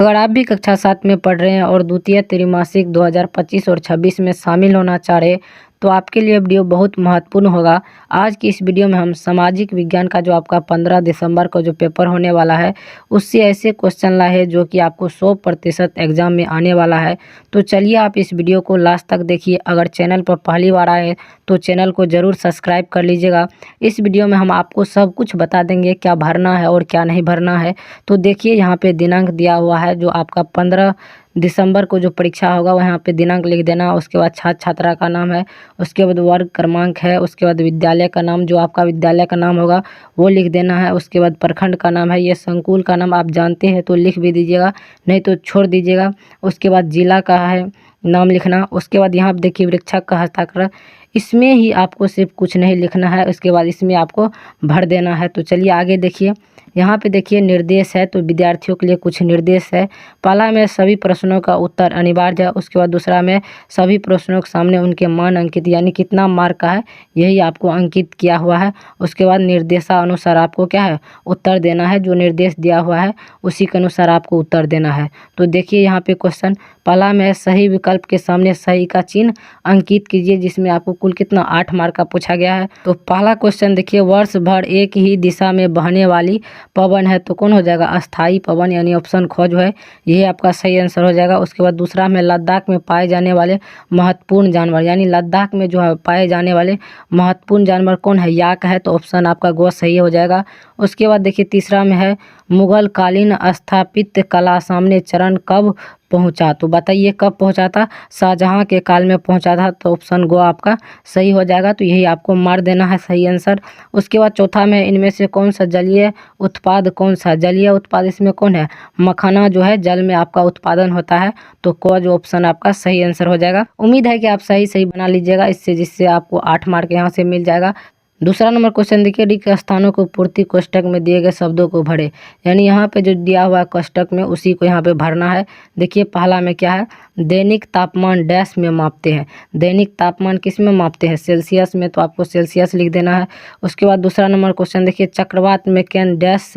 अगर आप भी कक्षा 7 में पढ़ रहे हैं और द्वितीय त्रैमासिक 2025 और 26 में शामिल होना चाह रहे हैं तो आपके लिए वीडियो बहुत महत्वपूर्ण होगा। आज की इस वीडियो में हम सामाजिक विज्ञान का जो आपका 15 दिसंबर को जो पेपर होने वाला है उससे ऐसे क्वेश्चन लाए हैं जो कि आपको 100% एग्जाम में आने वाला है। तो चलिए आप इस वीडियो को लास्ट तक देखिए। अगर चैनल पर पहली बार आए तो चैनल को ज़रूर सब्सक्राइब कर लीजिएगा। इस वीडियो में हम आपको सब कुछ बता देंगे, क्या भरना है और क्या नहीं भरना है। तो देखिए यहाँ पे दिनांक दिया हुआ है, जो आपका 15 दिसंबर को जो परीक्षा होगा वहाँ पे दिनांक लिख देना। उसके बाद छात्र छात्रा का नाम है, उसके बाद वर्ग क्रमांक है, उसके बाद विद्यालय का नाम, जो आपका विद्यालय का नाम होगा वो लिख देना है। उसके बाद प्रखंड का नाम है, ये संकुल का नाम आप जानते हैं तो लिख भी दीजिएगा, नहीं तो छोड़ दीजिएगा। उसके बाद जिला का है नाम लिखना। उसके बाद यहाँ पर देखिए वृक्षक का हस्ताक्षर, इसमें ही आपको सिर्फ कुछ नहीं लिखना है, उसके बाद इसमें आपको भर देना है। तो चलिए आगे देखिए, यहाँ पे देखिए निर्देश है, तो विद्यार्थियों के लिए कुछ निर्देश है। पहला में सभी प्रश्नों का उत्तर अनिवार्य है। उसके बाद दूसरा में सभी प्रश्नों के सामने उनके मान अंकित, यानी कितना मार्क का है यही आपको अंकित किया हुआ है। उसके बाद निर्देशानुसार आपको क्या है उत्तर देना है, जो निर्देश दिया हुआ है उसी के अनुसार आपको उत्तर देना है। तो देखिए यहाँ पे क्वेश्चन पहला में सही विकल्प के सामने सही का चिन्ह अंकित कीजिए, जिसमें आपको कुल कितना 8 मार्क का पूछा गया है। तो पहला क्वेश्चन देखिए, वर्ष भर एक ही दिशा में बहने वाली पवन है तो कौन हो जाएगा अस्थाई पवन, यानी ऑप्शन ख जो है यही आपका सही आंसर हो जाएगा। उसके बाद दूसरा में लद्दाख में पाए जाने वाले महत्वपूर्ण जानवर, यानी लद्दाख में जो है पाए जाने वाले महत्वपूर्ण जानवर कौन है, याक है, तो ऑप्शन आपका ग सही हो जाएगा। उसके बाद देखिए तीसरा में है मुगल कालीन स्थापित कला सामने चरण कब पहुंचा, तो बताइए कब पहुंचा था, शाहजहां के काल में पहुंचा था, तो ऑप्शन गो आपका सही हो जाएगा। तो यही आपको मार देना है सही आंसर। उसके बाद चौथा में इनमें से कौन सा जलीय उत्पाद कौन सा, जलीय उत्पाद इसमें कौन है, मखाना जो है जल में आपका उत्पादन होता है, तो को जो ऑप्शन आपका सही आंसर हो जाएगा। उम्मीद है कि आप सही सही बना लीजिएगा इससे, जिससे आपको 8 मार्क यहाँ से मिल जाएगा। दूसरा नंबर क्वेश्चन देखिए, रिक्त स्थानों को पूर्ति कोष्टक में दिए गए शब्दों को भरे, यानी यहाँ पे जो दिया हुआ है कोष्टक में उसी को यहाँ पे भरना है। देखिए पहला में क्या है, दैनिक तापमान डैश में मापते हैं, दैनिक तापमान किस में मापते हैं, सेल्सियस में, तो आपको सेल्सियस लिख देना है। उसके बाद दूसरा नंबर क्वेश्चन देखिए, चक्रवात में कैन डैश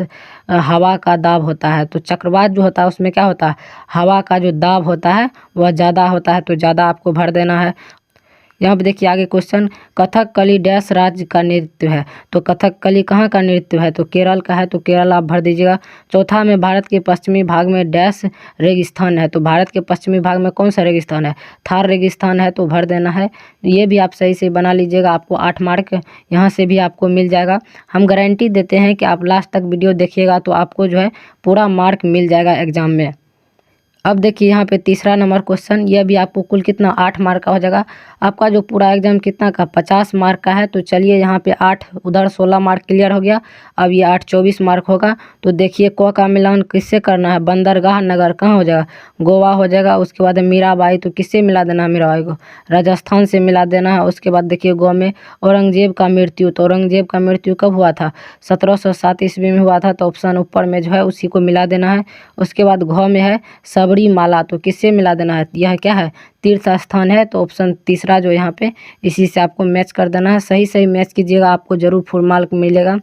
हवा का दाब होता है, तो चक्रवात जो होता है उसमें क्या होता है, हवा का जो दाब होता है वह ज़्यादा होता है, तो ज़्यादा आपको भर देना है। यहाँ पे देखिए आगे क्वेश्चन, कथकली डैश राज्य का नृत्य है, तो कथकली कहाँ का नृत्य है, तो केरल का है, तो केरल आप भर दीजिएगा। चौथा में भारत के पश्चिमी भाग में डैश रेगिस्तान है, तो भारत के पश्चिमी भाग में कौन सा रेगिस्तान है, थार रेगिस्तान है, तो भर देना है। ये भी आप सही से बना लीजिएगा, आपको 8 मार्क यहाँ से भी आपको मिल जाएगा। हम गारंटी देते हैं कि आप लास्ट तक वीडियो देखिएगा तो आपको जो है पूरा मार्क मिल जाएगा एग्जाम में। अब देखिए यहाँ पे तीसरा नंबर क्वेश्चन, यह भी आपको कुल कितना 8 मार्क का हो जाएगा। आपका जो पूरा एग्जाम कितना का 50 मार्क का है, तो चलिए यहाँ पे 8 उधर 16 मार्क क्लियर हो गया, अब ये 8 24 मार्क होगा। तो देखिए क का मिलान किससे करना है, बंदरगाह नगर कहाँ हो जाएगा, गोवा हो जाएगा। उसके बाद मीराबाई, तो किससे मिला देना है मीराबाई को, राजस्थान से मिला देना है। उसके बाद देखिए गो में औरंगजेब का मृत्यु, तो औरंगजेब का मृत्यु कब हुआ था, 1707 ईस्वी में हुआ था, तो ऑप्शन ऊपर में जो है उसी को मिला देना है। उसके बाद घ में है माला, तो किससे मिला देना है, यह क्या है तीर्थ स्थान है, तो ऑप्शन तीसरा जो यहाँ पे इसी से आपको मैच कर देना है। सही सही मैच कीजिएगा, आपको जरूर फुल मार्क मिलेगा।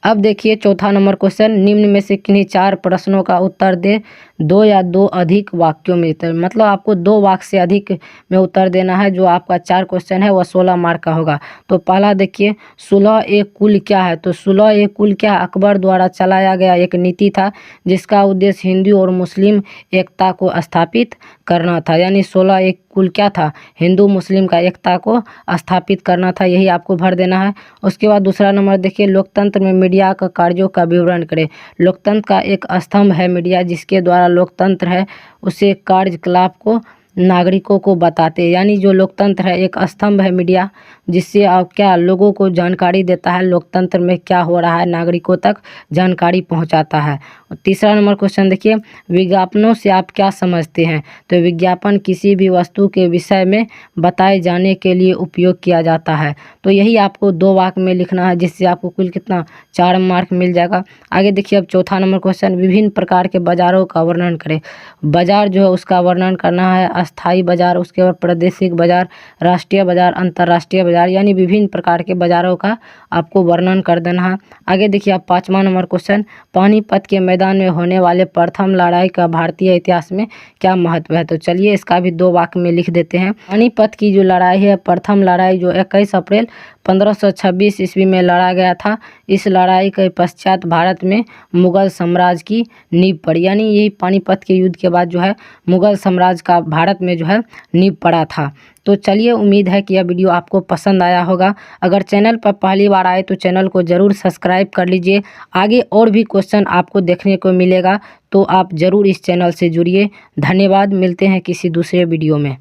अब देखिए चौथा नंबर क्वेश्चन, निम्न में से किन्हीं 4 प्रश्नों का उत्तर दे 2 या 2 अधिक वाक्यों में, मतलब आपको 2 वाक्य से अधिक में उत्तर देना है। जो आपका 4 क्वेश्चन है वह 16 मार्क का होगा। तो पहला देखिए, सुलह ए कुल क्या है, तो सुलह ए कुल क्या अकबर द्वारा चलाया गया एक नीति था जिसका उद्देश्य हिंदू और मुस्लिम एकता को स्थापित करना था, यानी 16 एक कुल क्या था, हिंदू मुस्लिम का एकता को स्थापित करना था, यही आपको भर देना है। उसके बाद दूसरा नंबर देखिए, लोकतंत्र में मीडिया का कार्यों का विवरण करें। लोकतंत्र का एक स्तंभ है मीडिया, जिसके द्वारा लोकतंत्र है उसे कार्यकलाप को नागरिकों को बताते, यानी जो लोकतंत्र है एक स्तंभ है मीडिया, जिससे आप क्या लोगों को जानकारी देता है, लोकतंत्र में क्या हो रहा है नागरिकों तक जानकारी पहुंचाता है। और तीसरा नंबर क्वेश्चन देखिए, विज्ञापनों से आप क्या समझते हैं, तो विज्ञापन किसी भी वस्तु के विषय में बताए जाने के लिए उपयोग किया जाता है। तो यही आपको 2 वाक्य में लिखना है, जिससे आपको कुल कितना 4 मार्क मिल जाएगा। आगे देखिए अब चौथा नंबर क्वेश्चन, विभिन्न प्रकार के बाजारों का वर्णन करें। बाजार जो है उसका वर्णन करना है, अस्थायी बाजार, उसके बाद प्रादेशिक बाजार, राष्ट्रीय बाजार, अंतर्राष्ट्रीय बाजार, यानी विभिन्न प्रकार के बाजारों का आपको वर्णन कर देना है। आगे देखिए आप 5वां नंबर क्वेश्चन, पानीपत के मैदान में होने वाले प्रथम लड़ाई का भारतीय इतिहास में क्या महत्व है। तो चलिए इसका भी 2 वाक्य में लिख देते हैं। पानीपत की जो लड़ाई है, प्रथम लड़ाई जो 21 अप्रैल 1526 ईस्वी में लड़ा गया था। इस लड़ाई के पश्चात भारत में मुगल साम्राज्य की नींव पड़ी, यानी यही पानीपत के युद्ध के बाद जो है मुगल साम्राज्य का भारत में जो है नींव पड़ा था। तो चलिए उम्मीद है कि यह वीडियो आपको पसंद आया होगा। अगर चैनल पर पहली बार आए तो चैनल को ज़रूर सब्सक्राइब कर लीजिए। आगे और भी क्वेश्चन आपको देखने को मिलेगा, तो आप ज़रूर इस चैनल से जुड़िए। धन्यवाद, मिलते हैं किसी दूसरे वीडियो में।